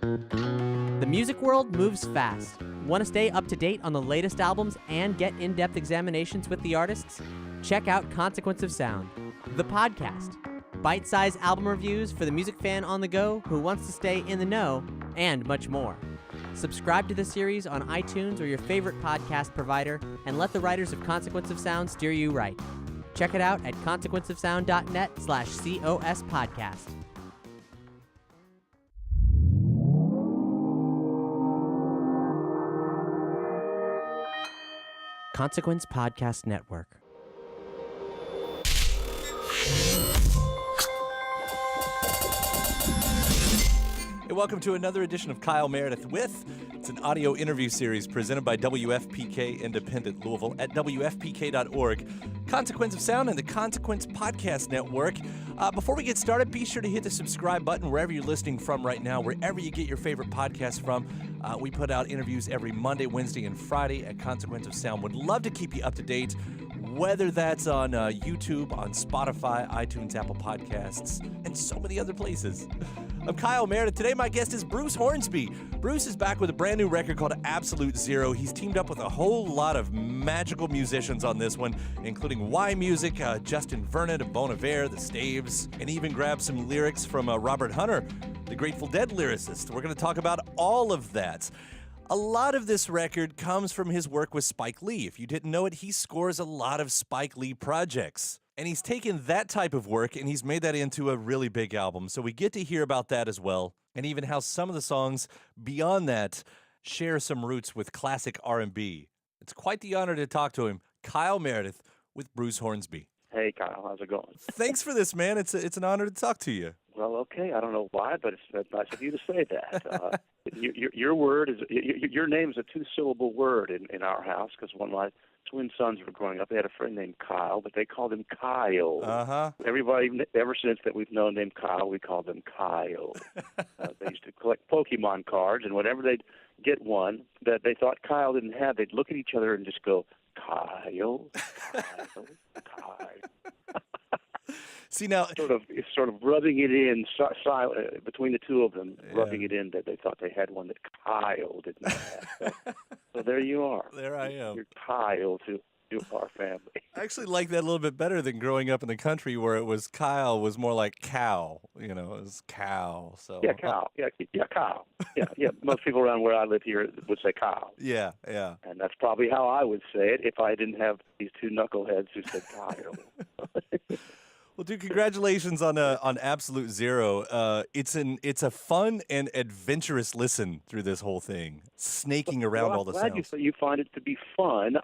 The music world moves fast. Want to stay up to date on the latest albums and get in-depth examinations with the artists? Check out Consequence of Sound, the podcast. Bite-sized album reviews for the music fan on the go who wants to stay in the know, and much more. Subscribe to the series on iTunes or your favorite podcast provider, and let the writers of Consequence of Sound steer you right. Check it out at consequenceofsound.net/COS podcast. Consequence Podcast Network. Hey, welcome to another edition of Kyle Meredith with. It's an audio interview series presented by WFPK Independent Louisville at WFPK.org. Consequence of Sound and the Consequence Podcast Network. Before we get started, be sure to hit the subscribe button wherever you're listening from right now, wherever you get your favorite podcast from. We put out interviews every Monday, Wednesday, and Friday at Consequence of Sound. Would love to keep you up to date, whether that's on YouTube, on Spotify, iTunes, Apple Podcasts, and so many other places. I'm Kyle Meredith. Today my guest is Bruce Hornsby. Bruce is back with a brand new record called Absolute Zero. He's teamed up with a whole lot of magical musicians on this one, including yMusic, Justin Vernon of Bon Iver, the Staves, and even grabbed some lyrics from Robert Hunter, the Grateful Dead lyricist. We're going to talk about all of that. A lot of this record comes from his work with Spike Lee. If you didn't know it, he scores a lot of Spike Lee projects. And he's taken that type of work and he's made that into a really big album. So we get to hear about that as well, and even how some of the songs beyond that share some roots with classic R&B. It's quite the honor to talk to him. Kyle Meredith with Bruce Hornsby. Hey, Kyle, how's it going? Thanks for this, man. It's an honor to talk to you. Well, okay. I don't know why, but it's nice of you to say that. Your word is your name is a two-syllable word in our house, because when my twin sons were growing up, they had a friend named Kyle, but they called him Kyle. Everybody, ever since that we've known named Kyle, we called him Kyle. They used to collect Pokemon cards, and whenever they'd get one that they thought Kyle didn't have, they'd look at each other and just go, Kyle, Kyle, Kyle. See, now sort of rubbing it in between the two of them, rubbing it in that they thought they had one that Kyle did not have. So there you are. There I am. You're Kyle to our family. I actually like that a little bit better than growing up in the country where it was Kyle was more like cow. You know, it was cow. So yeah, cow. Yeah, cow. Yeah. Most people around where I live here would say cow. Yeah. And that's probably how I would say it if I didn't have these two knuckleheads who said Kyle. Well, dude, congratulations on Absolute Zero. It's a fun and adventurous listen through this whole thing, snaking around all the sounds. I'm glad you find it to be fun.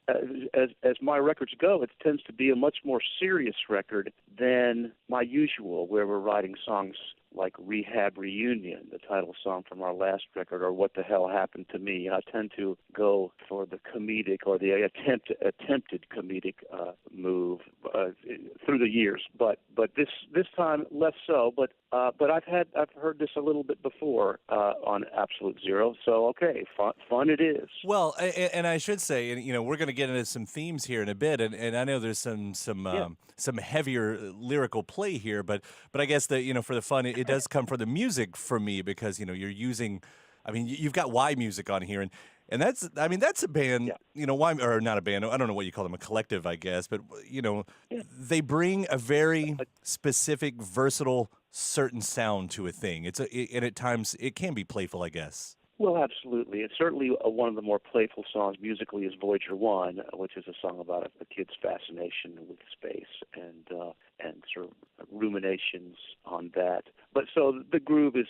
As my records go, it tends to be a much more serious record than my usual, where we're writing songs like Rehab Reunion, the title song from our last record, or What the Hell Happened to Me. I tend to go for the comedic or the attempted comedic move through the years, but this time less so. But I've heard this a little bit before on Absolute Zero. So okay, fun it is. Well, and I should say, and we're going to get into some themes here in a bit, and I know there's some heavier lyrical play here, but I guess that for the fun, it does come from the music for me, because you're using, you've got yMusic on here, and that's a band, Y, or not a band, I don't know what you call them, a collective, I guess, but they bring a very specific, versatile, certain sound to a thing. And at times it can be playful, I guess. Well, absolutely. It's certainly one of the more playful songs musically is Voyager 1, which is a song about a kid's fascination with space and sort of ruminations on that. But so the groove is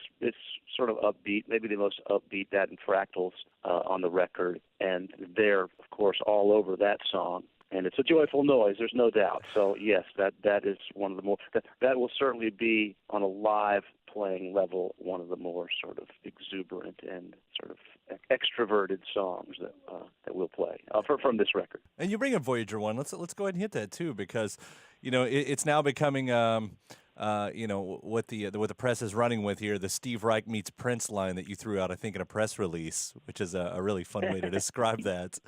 sort of upbeat, maybe the most upbeat, that and Fractals on the record, and they're, of course, all over that song. And it's a joyful noise, there's no doubt. So, yes, that is one of the more that will certainly be on a live playing level one of the more sort of exuberant and sort of extroverted songs that we'll play from this record. And you bring up Voyager 1. Let's go ahead and hit that too, because it's now becoming what the press is running with here, the Steve Reich meets Prince line that you threw out, I think, in a press release, which is a really fun way to describe that.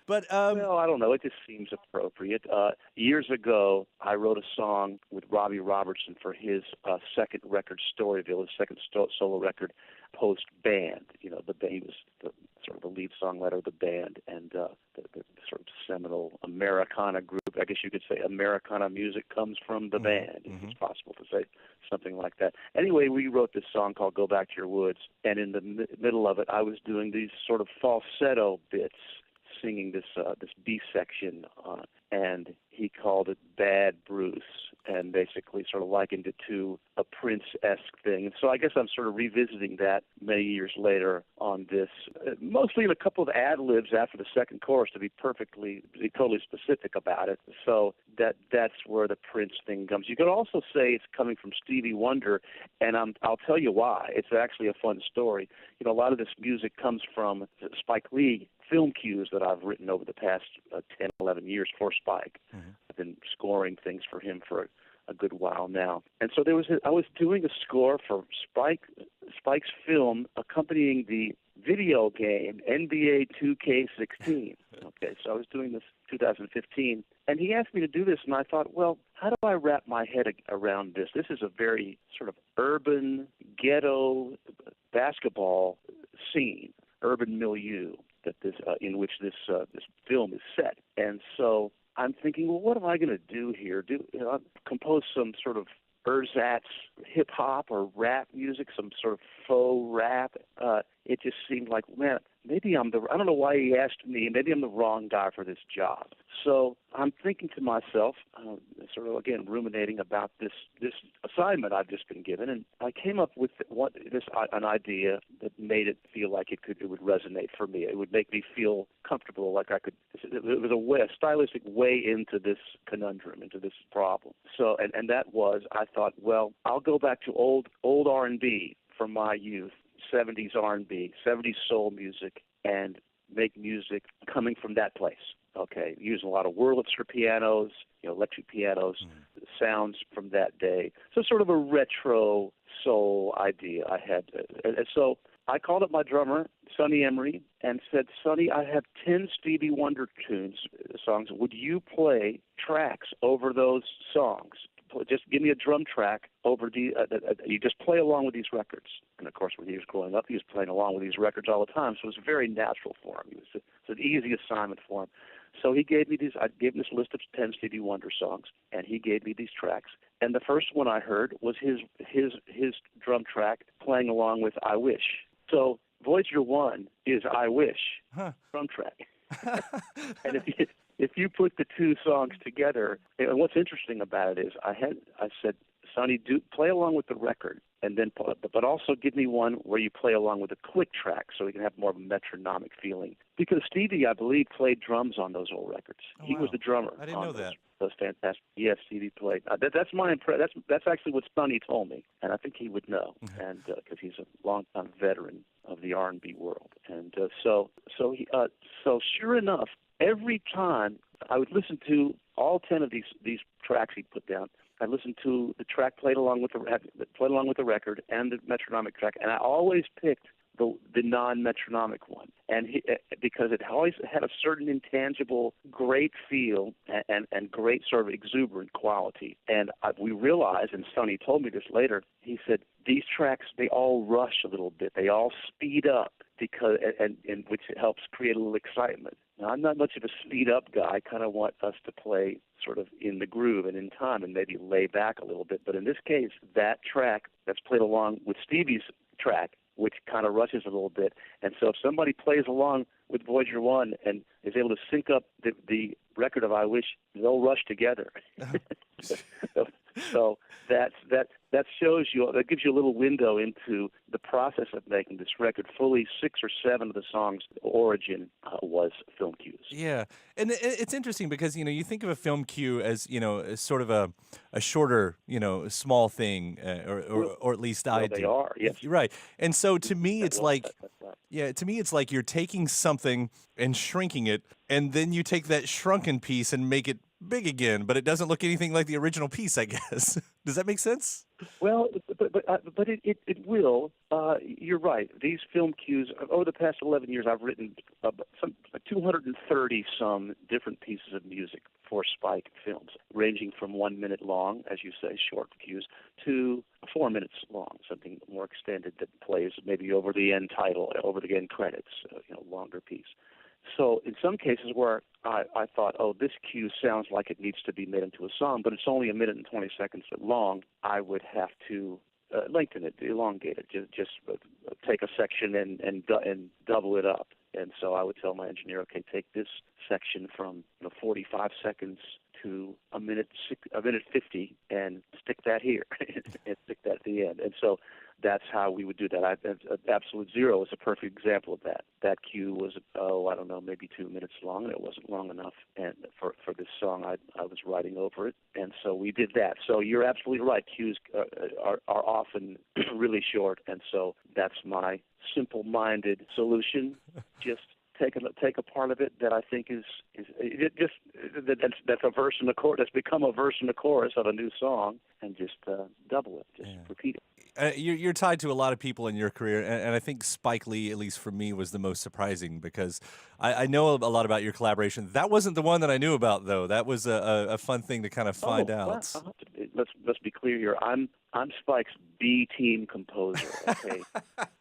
But Well, I don't know. It just seems appropriate. Years ago, I wrote a song with Robbie Robertson for his second record, Storyville, his second solo record, post-band. You know, he was the sort of the lead songwriter of the band, and the sort of seminal Americana group. I guess you could say Americana music comes from the band, if it's possible to say something like that. Anyway, we wrote this song called Go Back to Your Woods, and in the middle of it, I was doing these sort of falsetto bits, singing this B section, and he called it Bad Bruce, and basically sort of likened it to a Prince-esque thing. So I guess I'm sort of revisiting that many years later on this, mostly in a couple of ad-libs after the second chorus to be totally specific about it. So that's where the Prince thing comes. You could also say it's coming from Stevie Wonder, and I'll tell you why. It's actually a fun story. You know, a lot of this music comes from Spike Lee film cues that I've written over the past 10, 11 years for Spike. I've been scoring things for him for a good while now. And so I was doing a score for Spike's film accompanying the video game NBA 2K16. Okay, so I was doing this 2015, and he asked me to do this, and I thought, well, how do I wrap my head around this? This is a very sort of urban, ghetto basketball scene, urban milieu that in which this film is set. And so I'm thinking, well, what am I going to do here? Compose some sort of ersatz hip-hop or rap music, some sort of faux rap? It just seemed like, man, maybe I don't know why he asked me, maybe I'm the wrong guy for this job. So I'm thinking to myself, sort of, again, ruminating about this assignment I've just been given, and I came up with an idea that made it feel like it would resonate for me. It would make me feel comfortable, like I could. It was a stylistic way into this conundrum, into this problem. So, and that was, I thought, well, I'll go back to old R&B from my youth, 70s R&B, 70s soul music, and make music coming from that place. Okay, using a lot of Wurlitzer pianos, electric pianos, sounds from that day. So sort of a retro soul idea I had. And so I called up my drummer, Sonny Emery, and said, Sonny, I have 10 Stevie Wonder songs. Would you play tracks over those songs? Just give me a drum track over you just play along with these records. And of course, when he was growing up, he was playing along with these records all the time, so it was very natural for him. It's an easy assignment for him. So he gave me I gave him this list of 10 Stevie Wonder songs, and he gave me these tracks. And the first one I heard was his drum track playing along with I Wish. So Voyager 1 is I Wish drum track. And if you put the two songs together, and what's interesting about it is I said, Sonny, play along with the record, and then but also give me one where you play along with a click track, so we can have more of a metronomic feeling. Because Stevie, I believe, played drums on those old records. Oh, he wow. was the drummer. I didn't know that. Those fantastic. Yes, Stevie played. That's my impression. That's actually what Sonny told me, and I think he would know, and because he's a longtime veteran of the R&B world, and so sure enough, every time I would listen to all 10 of these tracks he put down, I listened to the track played along with the record and the metronomic track, and I always picked the non-metronomic one, and because it always had a certain intangible, great feel and great sort of exuberant quality. And we realized, and Sonny told me this later, he said, these tracks, they all rush a little bit. They all speed up because which helps create a little excitement. Now, I'm not much of a speed-up guy. I kind of want us to play sort of in the groove and in time and maybe lay back a little bit. But in this case, that track that's played along with Stevie's track, which kind of rushes a little bit. And so if somebody plays along with Voyager 1 and is able to sync up the record of I Wish, they'll rush together. So that shows you, that gives you a little window into the process of making this record. Fully 6 or 7 of the songs' origin was film cues. Yeah, and it's interesting because you think of a film cue as as sort of a shorter small thing, or at least I do. They are, yes. Right, and so to me it's like that's right. Yeah, to me it's like you're taking something and shrinking it, and then you take that shrunken piece and make it big again, but it doesn't look anything like the original piece, I guess. Does that make sense? Well, but it will. You're right. These film cues, over the past 11 years, I've written 230 some different pieces of music for Spike films, ranging from 1 minute long, as you say, short cues, to 4 minutes long, something more extended that plays maybe over the end title, over the end credits, longer piece. So in some cases where I thought, oh, this cue sounds like it needs to be made into a song, but it's only 1 minute and 20 seconds long, I would have to lengthen it, elongate it, just take a section and double it up. And so I would tell my engineer, okay, take this section from 45 seconds to a minute 50 and stick that here and stick that at the end. And so that's how we would do that. Absolute Zero is a perfect example of that. That cue was, maybe 2 minutes long, and it wasn't long enough. And for this song, I was writing over it, and so we did that. So you're absolutely right. Cues are often really short, and so that's my simple-minded solution. Just take a part of it that I think that's a verse in the chorus, that's become a verse in the chorus of a new song, and just double it, repeat it. You're tied to a lot of people in your career, and I think Spike Lee, at least for me, was the most surprising because I know a lot about your collaboration. That wasn't the one that I knew about, though. That was a fun thing to kind of find out. Well, let's be clear here. I'm Spike's B-team composer. Okay,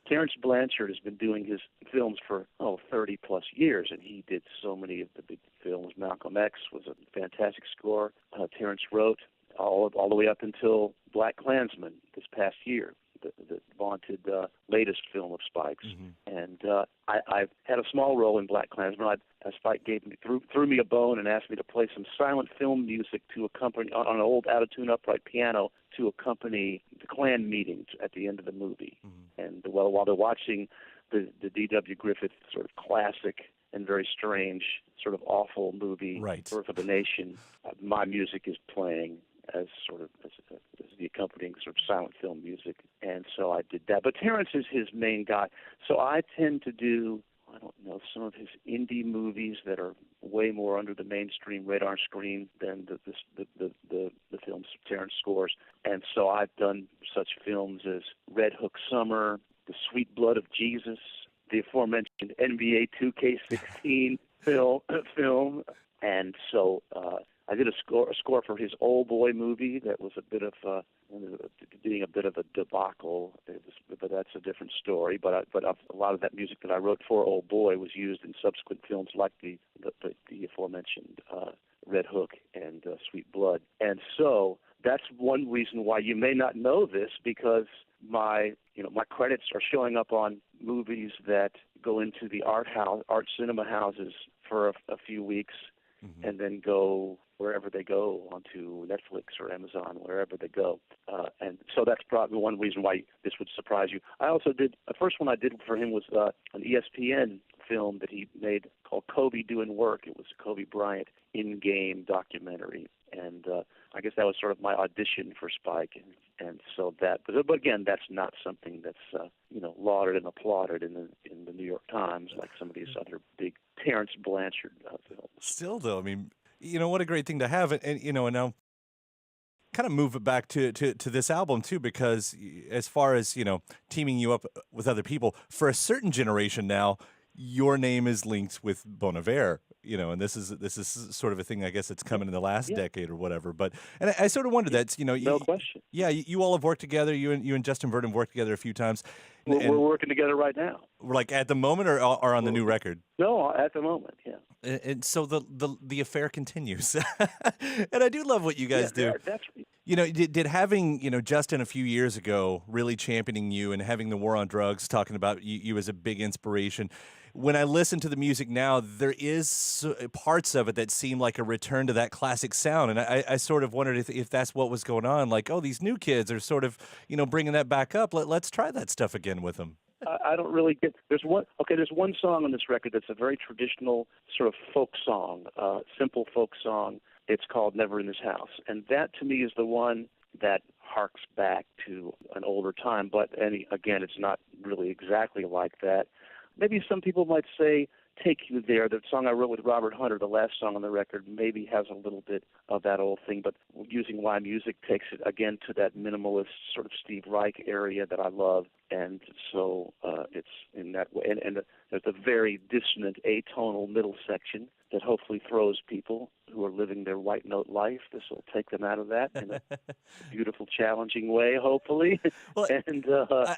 Terrence Blanchard has been doing his films for 30 plus years, and he did so many of the big films. Malcolm X was a fantastic score. Terrence wrote all the way up until Black Klansman this past year, the vaunted latest film of Spike's. Mm-hmm. And I had a small role in Black Klansman. Spike threw me a bone and asked me to play some silent film music to accompany on an old out-of-tune upright piano to accompany the Klan meetings at the end of the movie. Mm-hmm. And while they're watching the D.W. Griffith sort of classic and very strange, sort of awful movie, right, Birth of a Nation, my music is playing as the accompanying sort of silent film music. And so I did that. But Terrence is his main guy. So I tend to do, some of his indie movies that are way more under the mainstream radar screen than the films Terrence scores. And so I've done such films as Red Hook Summer, The Sweet Blood of Jesus, the aforementioned NBA 2K16 film. And so I did a score for his Old Boy movie that was being a bit of a debacle, but that's a different story. But a lot of that music that I wrote for Old Boy was used in subsequent films like the aforementioned Red Hook and Sweet Blood. And so that's one reason why you may not know this, because my credits are showing up on movies that go into the art cinema houses for a few weeks, mm-hmm, and then go wherever they go, onto Netflix or Amazon, wherever they go. And so that's probably one reason why this would surprise you. I also did, the first one I did for him was an ESPN film that he made called Kobe Doing Work. It was a Kobe Bryant in-game documentary. And I guess that was sort of my audition for Spike. And so but again, that's not something that's, lauded and applauded in the New York Times like some of these other big Terrence Blanchard films. Still, though, I mean, what a great thing to have. And now kind of move it back to this album, too, because as far as, teaming you up with other people, for a certain generation now, your name is linked with Bon Iver, and this is sort of a thing, I guess, that's coming in the last decade or whatever. But I sort of wondered that, no question. Yeah, you all have worked together. You and Justin Vernon have worked together a few times. We're working together right now. Like at the moment, or on the new record? No, at the moment, yeah. And so the affair continues, and I do love what you guys do. That's right. Did having Justin a few years ago really championing you and having the War on Drugs, talking about you as a big inspiration. When I listen to the music now, there is parts of it that seem like a return to that classic sound, and I sort of wondered if that's what was going on. Like, these new kids are sort of bringing that back up. Let's try that stuff again with them. I don't really get. There's one song on this record that's a very traditional sort of folk song, simple folk song. It's called "Never in This House," and that to me is the one that harks back to an older time. But again, it's not really exactly like that. Maybe some people might say take you there. The song I wrote with Robert Hunter, the last song on the record, maybe has a little bit of that old thing, but using yMusic takes it again to that minimalist sort of Steve Reich area that I love, and so it's in that way. And there's a very dissonant atonal middle section that hopefully throws people who are living their white note life. This will take them out of that in a beautiful, challenging way, hopefully. Well, and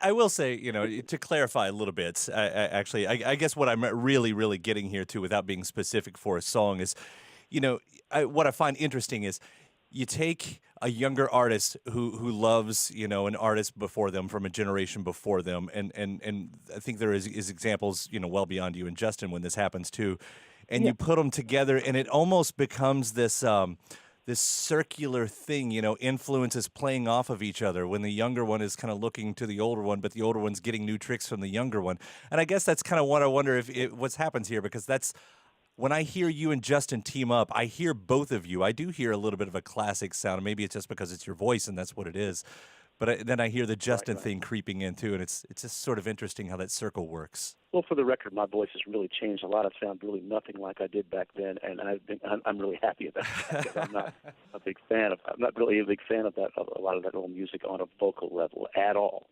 I will say, to clarify a little bit, I guess what I'm really getting here to, without being specific for a song, is, what I find interesting is you take a younger artist who loves, an artist before them from a generation before them, and I think there is examples, well beyond you and Justin when this happens too, and you put them together, and it almost becomes this this circular thing, influences playing off of each other when the younger one is kind of looking to the older one, but the older one's getting new tricks from the younger one. And I guess that's kind of what I wonder if what's happens here, because that's when I hear you and Justin team up, I hear both of you. I do hear a little bit of a classic sound, and maybe it's just because it's your voice and that's what it is. But then I hear the Justin thing creeping in too, and it's just sort of interesting how that circle works. Well, for the record, my voice has really changed a lot. I sound really nothing like I did back then, and I'm really happy about that, because I'm not really a big fan of that, of a lot of that old music on a vocal level at all.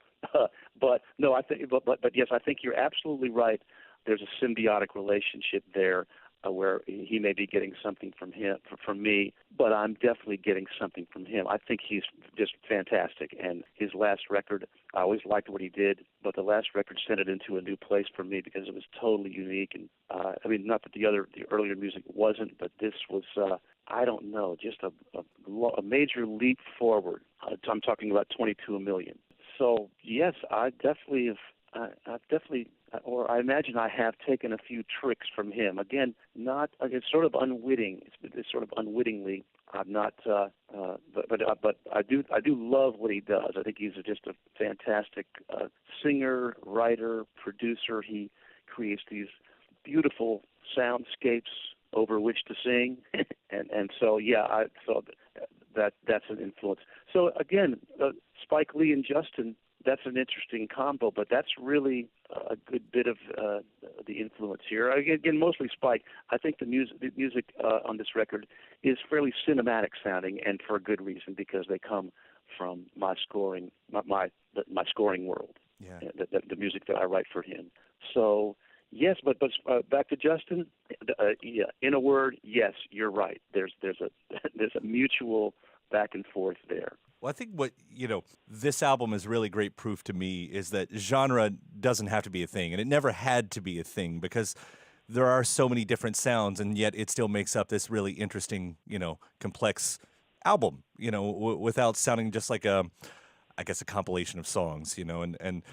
But no, but yes, I think you're absolutely right. There's a symbiotic relationship there, where he may be getting something from me, but I'm definitely getting something from him. I think he's just fantastic, and his last record, I always liked what he did, but the last record sent it into a new place for me because it was totally unique. And not that the earlier music wasn't, but this was, I don't know, just a major leap forward. I'm talking about 22 million. So yes, I imagine I have taken a few tricks from him. Again, it's sort of unwitting. It's sort of unwittingly. I'm not, but I do love what he does. I think he's just a fantastic singer, writer, producer. He creates these beautiful soundscapes over which to sing, and so that's an influence. So again, Spike Lee and Justin. That's an interesting combo, but that's really a good bit of the influence here. Again, mostly Spike. I think the music on this record is fairly cinematic sounding, and for a good reason, because they come from my scoring world. Yeah. The music that I write for him. So yes, but back to Justin. In a word, yes, you're right. There's a mutual back and forth there. Well, I think what, this album is really great proof to me is that genre doesn't have to be a thing, and it never had to be a thing, because there are so many different sounds, and yet it still makes up this really interesting, complex album, without sounding just like a compilation of songs, and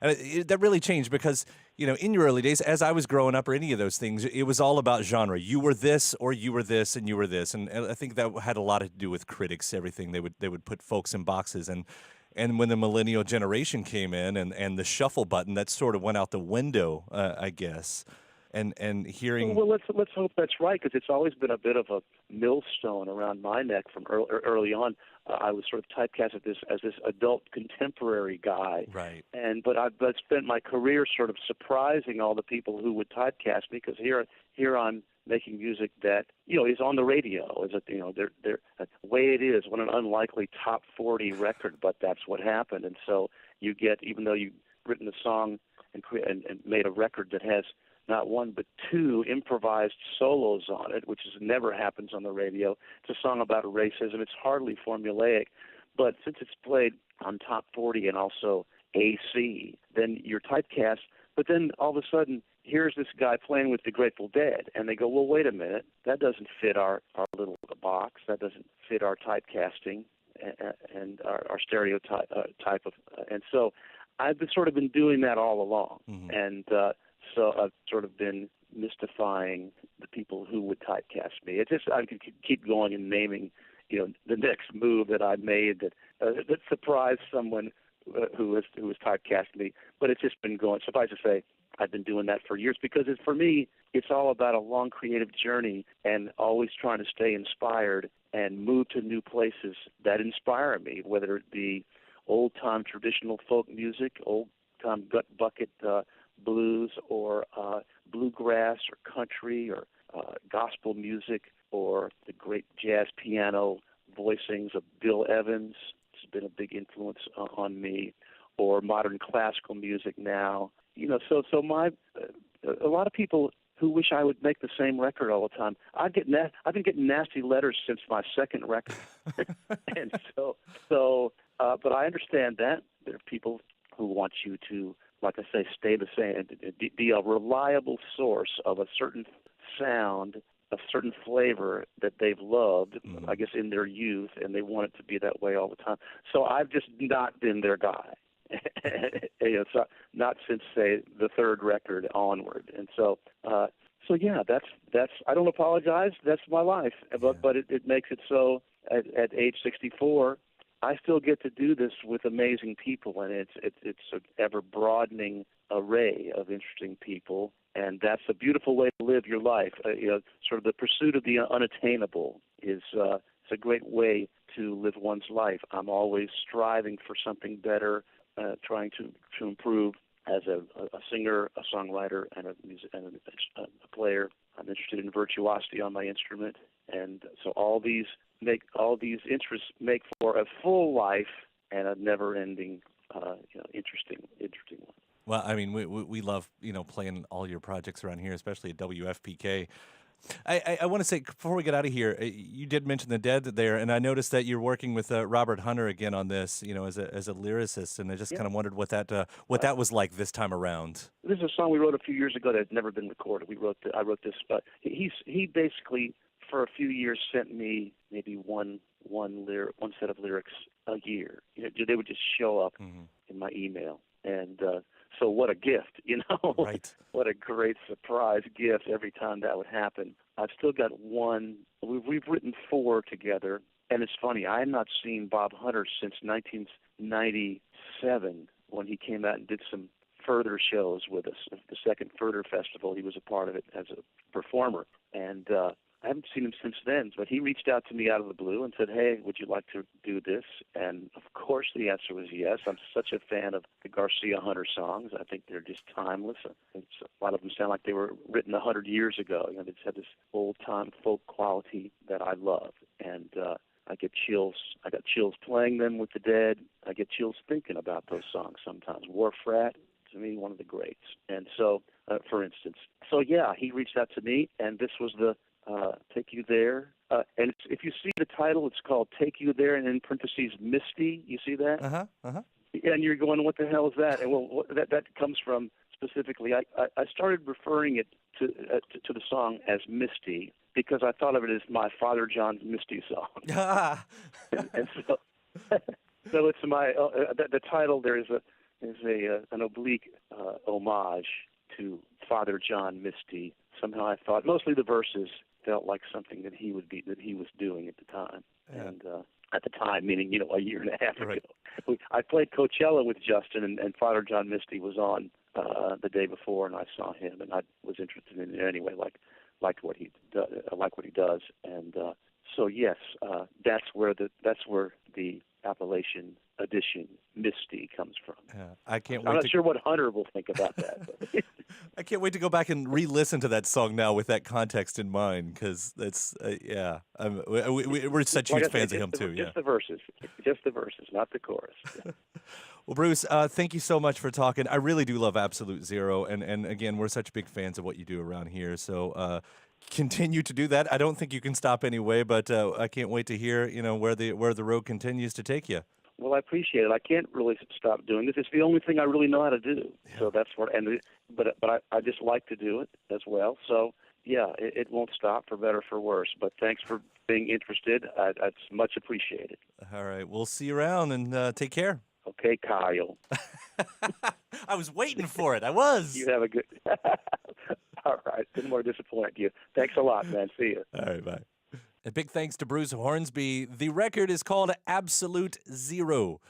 that really changed because, in your early days, as I was growing up or any of those things, it was all about genre. You were this, or you were this, and you were this. And I think that had a lot to do with critics, everything. They would put folks in boxes. And when the millennial generation came in and the shuffle button, that sort of went out the window, I guess. And hearing... Well, let's hope that's right, because it's always been a bit of a millstone around my neck from early on. I was sort of typecast as this adult contemporary guy, right? But I've spent my career sort of surprising all the people who would typecast me, because here I'm making music that is on the radio. Is they're the way it is. What an unlikely top 40 record, but that's what happened. And so you get, even though you've written a song and made a record that has not one but two improvised solos on it, which never happens on the radio. It's a song about racism. It's hardly formulaic, but since it's played on Top 40 and also AC, then you're typecast. But then all of a sudden, here's this guy playing with the Grateful Dead, and they go, well, wait a minute, that doesn't fit our little box. That doesn't fit our typecasting and our stereotype type of. And so I've sort of been doing that all along, and so I've sort of been mystifying the people who would typecast me. I could keep going and naming, the next move that I made that surprised someone who was typecast me. But it's just been going. Suffice to say, I've been doing that for years, because for me, it's all about a long creative journey and always trying to stay inspired and move to new places that inspire me, whether it be old-time traditional folk music, old-time gut bucket blues, or blues bluegrass or country or gospel music, or the great jazz piano voicings of Bill Evans. It's been a big influence on me, or modern classical music now. So my a lot of people who wish I would make the same record all the time. I've been getting nasty letters since my second record, and but I understand that there are people who want you to, like I say, stay the same, be a reliable source of a certain sound, a certain flavor that they've loved, I guess, in their youth, and they want it to be that way all the time. So I've just not been their guy. So not since, say, the third record onward. And so yeah, that's I don't apologize. That's my life. But it makes it so at age 64, I still get to do this with amazing people, and it's an ever broadening array of interesting people, and that's a beautiful way to live your life. Sort of the pursuit of the unattainable is it's a great way to live one's life. I'm always striving for something better, trying to improve as a singer, a songwriter, and a player. I'm interested in virtuosity on my instrument, and so all these interests make for a full life and a never-ending, interesting one. Well, I mean, we love, playing all your projects around here, especially at WFPK. I want to say, before we get out of here, you did mention the Dead there, and I noticed that you're working with Robert Hunter again on this, as a lyricist, and I just kind of wondered what that was like this time around. This is a song we wrote a few years ago that had never been recorded. I wrote this, but he basically, for a few years, sent me maybe one set of lyrics a year. They would just show up in my email, and so what a gift, Right. What a great surprise gift every time that would happen. I've still got one. We've written 4 together, and it's funny. I had not seen Bob Hunter since 1997 when he came out and did some Further shows with us. The second Further Festival, he was a part of it as a performer, and I haven't seen him since then, but he reached out to me out of the blue and said, "Hey, would you like to do this?" And of course the answer was yes. I'm such a fan of the Garcia Hunter songs. I think they're just timeless. A lot of them sound like they were written 100 years ago. They just have this old-time folk quality that I love. And I get chills. I got chills playing them with the Dead. I get chills thinking about those songs sometimes. Wharf Rat, to me, one of the greats. And so, for instance. So, yeah, he reached out to me, and this was the Take You There. And if you see the title, it's called Take You There, and in parentheses, Misty. You see that? And you're going, what the hell is that? And well, that comes from, specifically, I started referring it to the song as Misty because I thought of it as my Father John's Misty song. and so it's my the title there is an oblique homage to Father John Misty. Somehow I thought mostly the verses felt like something that he was doing at the time. Yeah. And at the time, meaning a year and a half ago. I played Coachella with Justin, and Father John Misty was on the day before, and I saw him, and I was interested in it anyway, liked what he does, and so yes, that's where the Appalachian edition Misty comes from. Yeah, I'm not sure what Hunter will think about that. But. I can't wait to go back and re-listen to that song now with that context in mind, because that's we're such huge fans of him too. Just the verses, not the chorus. Yeah. Well, Bruce, thank you so much for talking. I really do love Absolute Zero, and again, we're such big fans of what you do around here. So continue to do that. I don't think you can stop anyway, but I can't wait to hear where the road continues to take you. Well, I appreciate it. I can't really stop doing this. It's the only thing I really know how to do. Yeah. So that's what. But I just like to do it as well. So yeah, it won't stop, for better or for worse. But thanks for being interested. It's much appreciated. All right, we'll see you around, and take care. Okay, Kyle. I was waiting for it. I was. You have a good. All right. Didn't want to disappoint you. Thanks a lot, man. See you. All right. Bye. A big thanks to Bruce Hornsby. The record is called Absolute Zero.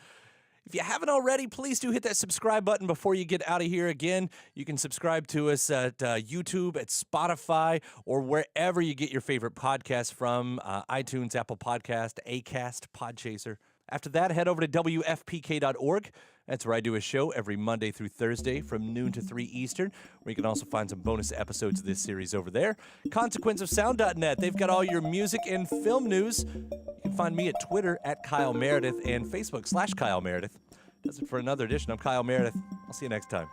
If you haven't already, please do hit that subscribe button before you get out of here. Again, you can subscribe to us at YouTube, at Spotify, or wherever you get your favorite podcasts from, iTunes, Apple Podcast, Acast, Podchaser. After that, head over to WFPK.org That's where I do a show every Monday through Thursday from noon to 3 Eastern, where you can also find some bonus episodes of this series over there. ConsequenceOfSound.net, they've got all your music and film news. You can find me at Twitter at Kyle Meredith and Facebook/Kyle Meredith. That's it for another edition. I'm Kyle Meredith. I'll see you next time.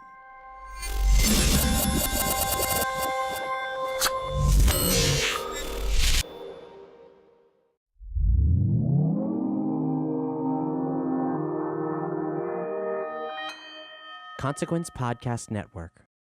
Consequence Podcast Network.